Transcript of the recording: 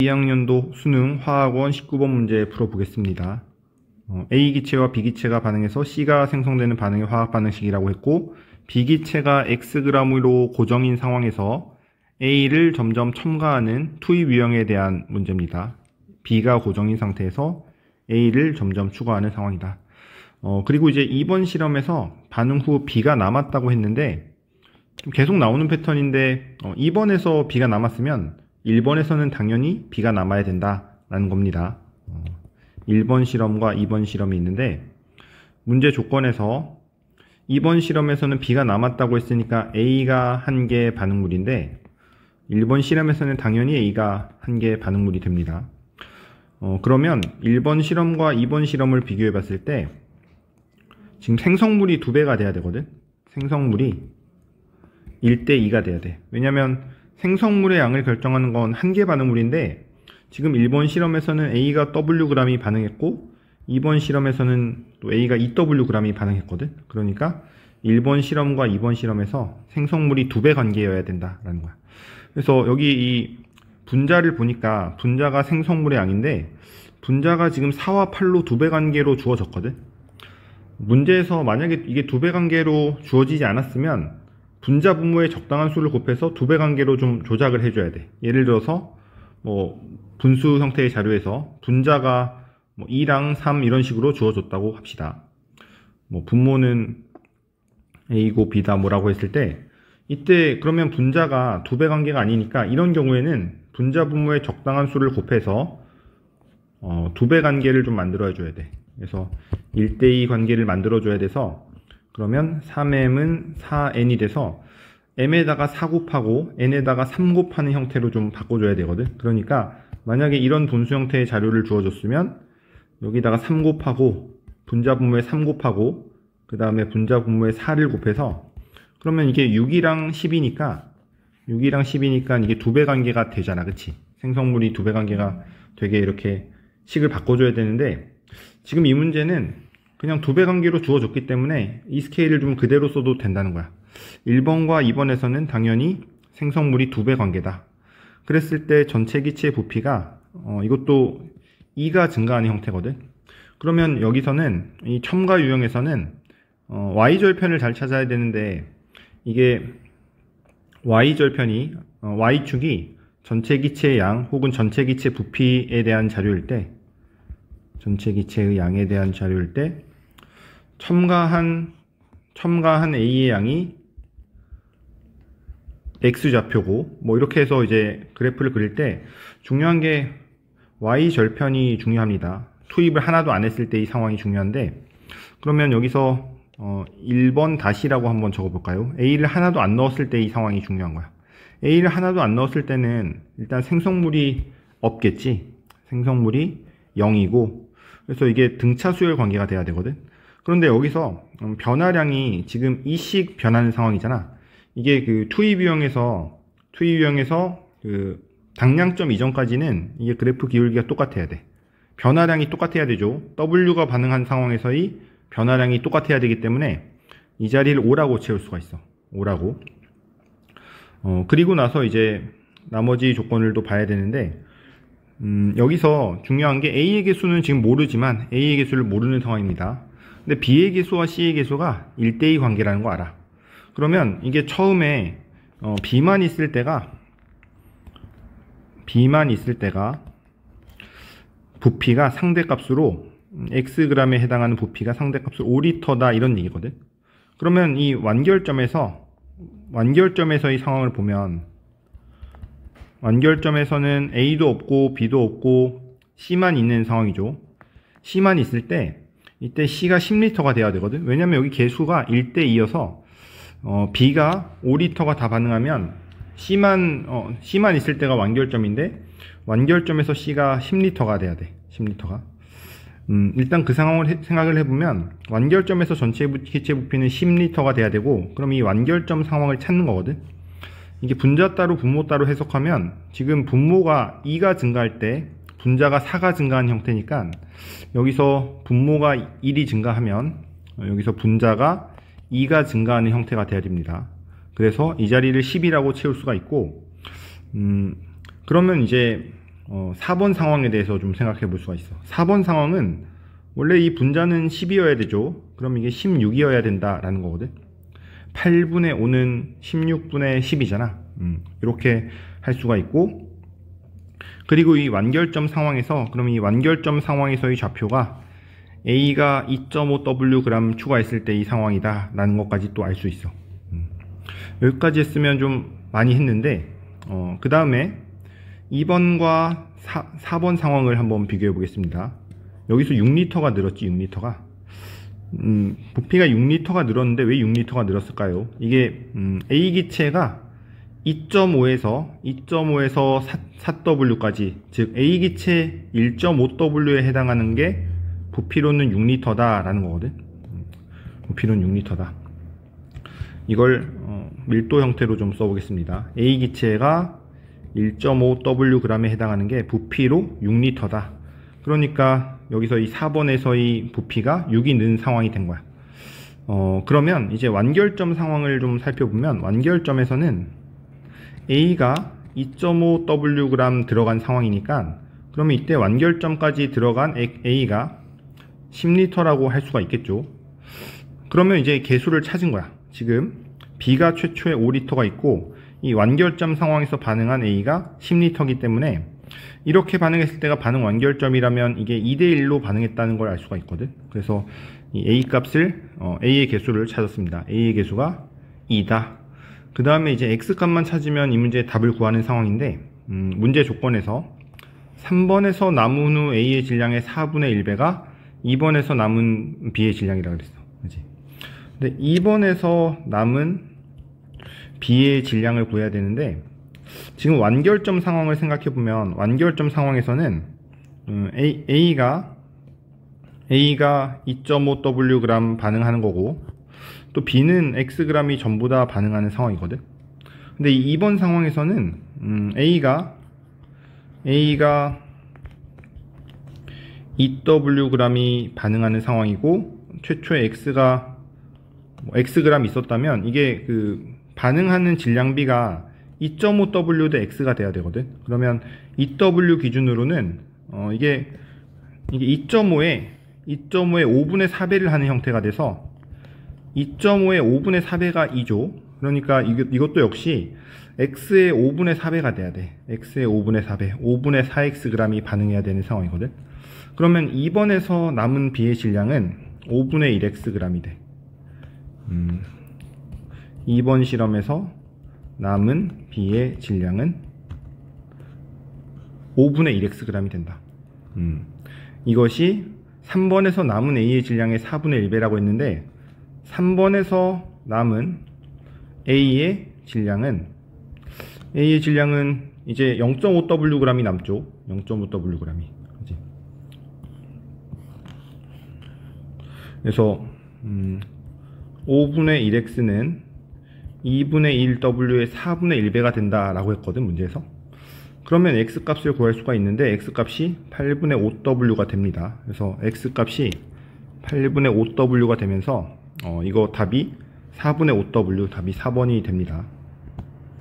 2학년도 수능 화학원 19번 문제 풀어보겠습니다. A기체와 B기체가 반응해서 C가 생성되는 반응이 화학 반응식이라고 했고, B기체가 Xg으로 고정인 상황에서 A를 점점 첨가하는 투입 유형에 대한 문제입니다. B가 고정인 상태에서 A를 점점 추가하는 상황이다. 그리고 이제 이번 실험에서 반응 후 B가 남았다고 했는데, 계속 나오는 패턴인데 2번에서 B가 남았으면 1번에서는 당연히 B가 남아야 된다라는 겁니다. 1번 실험과 2번 실험이 있는데, 문제 조건에서 2번 실험에서는 B가 남았다고 했으니까 A가 한 개의 반응물인데, 1번 실험에서는 당연히 A가 한 개의 반응물이 됩니다. 그러면 1번 실험과 2번 실험을 비교해 봤을 때 지금 생성물이 2배가 돼야 되거든. 생성물이 1대2가 돼야 돼. 왜냐면 생성물의 양을 결정하는 건 한 개 반응물인데, 지금 1번 실험에서는 A가 Wg이 반응했고 2번 실험에서는 또 A가 2Wg이 반응했거든. 그러니까 1번 실험과 2번 실험에서 생성물이 2배 관계여야 된다라는 거야. 그래서 여기 이 분자를 보니까 분자가 생성물의 양인데, 분자가 지금 4와 8로 2배 관계로 주어졌거든. 문제에서 만약에 이게 2배 관계로 주어지지 않았으면 분자 분모의 적당한 수를 곱해서 2배 관계로 좀 조작을 해줘야 돼. 예를 들어서 분수 형태의 자료에서 분자가 2랑 3 이런 식으로 주어졌다고 합시다. 분모는 A고 B다 뭐라고 했을 때, 이때 그러면 분자가 2배 관계가 아니니까 이런 경우에는 분자 분모의 적당한 수를 곱해서 2배 관계를 좀 만들어 줘야 돼. 그래서 1대2 관계를 만들어 줘야 돼서, 그러면 3m은 4n이 돼서 m에다가 4 곱하고 n에다가 3 곱하는 형태로 좀 바꿔줘야 되거든. 그러니까 만약에 이런 분수 형태의 자료를 주어줬으면 여기다가 3 곱하고 분자 분모에 3 곱하고 그 다음에 분자 분모에 4를 곱해서, 그러면 이게 6이랑 10이니까 이게 2배 관계가 되잖아. 그치? 생성물이 2배 관계가 되게 이렇게 식을 바꿔줘야 되는데, 지금 이 문제는 그냥 2배 관계로 주어졌기 때문에 이 스케일을 좀 그대로 써도 된다는 거야. 1번과 2번에서는 당연히 생성물이 2배 관계다. 그랬을 때 전체 기체의 부피가 이것도 2가 증가하는 형태거든. 그러면 여기서는 이 첨가 유형에서는 y절편을 잘 찾아야 되는데, 이게 y절편이 y축이 전체 기체의 양 혹은 전체 기체 부피에 대한 자료일 때, 전체 기체의 양에 대한 자료일 때 첨가한 A의 양이 X좌표고, 이렇게 해서 이제 그래프를 그릴 때 중요한 게 Y절편이 중요합니다. 투입을 하나도 안 했을 때 이 상황이 중요한데, 그러면 여기서 1번 다시라고 한번 적어볼까요? A를 하나도 안 넣었을 때 이 상황이 중요한 거야. A를 하나도 안 넣었을 때는 일단 생성물이 없겠지. 생성물이 0이고, 그래서 이게 등차수열 관계가 돼야 되거든. 그런데 여기서 변화량이 지금 이씩 변하는 상황이잖아. 이게 그 투입 유형에서 그 당량점 이전까지는 이게 그래프 기울기가 똑같아야 돼. 변화량이 똑같아야 되죠. W가 반응한 상황에서의 변화량이 똑같아야 되기 때문에 이 자리를 5라고 채울 수가 있어. 5라고. 그리고 나서 이제 나머지 조건을도 봐야 되는데, 여기서 중요한 게 A의 개수는 지금 모르지만 A의 개수를 모르는 상황입니다. 근데 B의 개수와 C의 개수가 1대2 관계라는 거 알아. 그러면 이게 처음에 B만 있을 때가 부피가 상대값으로 Xg에 해당하는 부피가 상대값으로 5L다 이런 얘기거든. 그러면 이 완결점에서의 상황을 보면, 완결점에서는 A도 없고 B도 없고 C만 있는 상황이죠. C만 있을 때 이때 C가 10L가 돼야 되거든. 왜냐면 여기 개수가 1대2여서 B가 5L가 다 반응하면 C만 있을 때가 완결점인데, 완결점에서 C가 10L가 돼야 돼. 10L가. 일단 그 상황을 생각을 해보면 완결점에서 전체 기체 부피는 10L가 돼야 되고, 그럼 이 완결점 상황을 찾는 거거든. 이게 분자 따로 분모 따로 해석하면 지금 분모가 2가 증가할 때 분자가 4가 증가한 형태니까, 여기서 분모가 1이 증가하면 여기서 분자가 2가 증가하는 형태가 되어야 됩니다. 그래서 이 자리를 10이라고 채울 수가 있고, 그러면 이제 4번 상황에 대해서 좀 생각해 볼 수가 있어. 4번 상황은 원래 이 분자는 10이어야 되죠. 그럼 이게 16이어야 된다라는 거거든. 8분의 5는 16분의 10이잖아. 이렇게 할 수가 있고, 그리고 이 완결점 상황에서, 그럼 이 완결점 상황에서의 좌표가 A가 2.5W 추가했을 때 이 상황이다 라는 것까지 또 알 수 있어. 여기까지 했으면 좀 많이 했는데, 그 다음에 2번과 4번 상황을 한번 비교해 보겠습니다. 여기서 6L가 늘었지. 6L가 부피가 6L가 늘었는데 왜 6L가 늘었을까요? 이게 A 기체가 2.5에서 4W까지, 즉 A 기체 1.5W에 해당하는 게 부피로는 6L다 라는 거거든. 부피로는 6L다. 이걸 밀도 형태로 좀 써보겠습니다. A 기체가 1.5Wg에 해당하는 게 부피로 6L다. 그러니까 여기서 이 4번에서의 부피가 6이 는 상황이 된 거야. 그러면 이제 완결점 상황을 좀 살펴보면, 완결점에서는 A가 2.5Wg 들어간 상황이니까, 그러면 이때 완결점까지 들어간 A가 10L라고 할 수가 있겠죠. 그러면 이제 개수를 찾은 거야. 지금 B가 최초에 5L가 있고, 이 완결점 상황에서 반응한 A가 10L이기 때문에 이렇게 반응했을 때가 반응 완결점이라면 이게 2대1로 반응했다는 걸 알 수가 있거든. 그래서 이 A 값을, A의 개수를 찾았습니다. A의 개수가 2다. 그 다음에 이제 X 값만 찾으면 이 문제의 답을 구하는 상황인데, 문제 조건에서 3번에서 남은 후 A의 질량의 4분의 1배가 2번에서 남은 B의 질량이라고 그랬어. 그치? 근데 2번에서 남은 B의 질량을 구해야 되는데, 지금 완결점 상황을 생각해보면, 완결점 상황에서는 A가 2.5Wg 반응하는 거고, 또 B는 Xg이 전부 다 반응하는 상황이거든. 근데 이 2번 상황에서는 A가 2Wg이 반응하는 상황이고, 최초에 X가 Xg 있었다면 이게 그 반응하는 질량비가 2.5W 대 X가 돼야 되거든. 그러면 2W 기준으로는 이게 2.5에 5분의 4배를 하는 형태가 돼서 2.5의 5분의 4배가 2죠. 그러니까 이것도 역시 X의 5분의 4배가 돼야 돼. X의 5분의 4배, 5분의 4Xg이 반응해야 되는 상황이거든. 그러면 2번에서 남은 B의 질량은 5분의 1Xg이 돼. 2번 실험에서 남은 B의 질량은 5분의 1Xg이 된다. 이것이 3번에서 남은 A의 질량의 4분의 1배라고 했는데, 3번에서 남은 A의 질량은 이제 0.5Wg이 남죠. 0.5Wg. 그래서 5분의 1X는 2분의 1W의 4분의 1배가 된다라고 했거든, 문제에서. 그러면 X값을 구할 수가 있는데, X값이 8분의 5W가 됩니다. 그래서 X값이 8분의 5W가 되면서 이거 답이 4분의 5W, 답이 4번이 됩니다.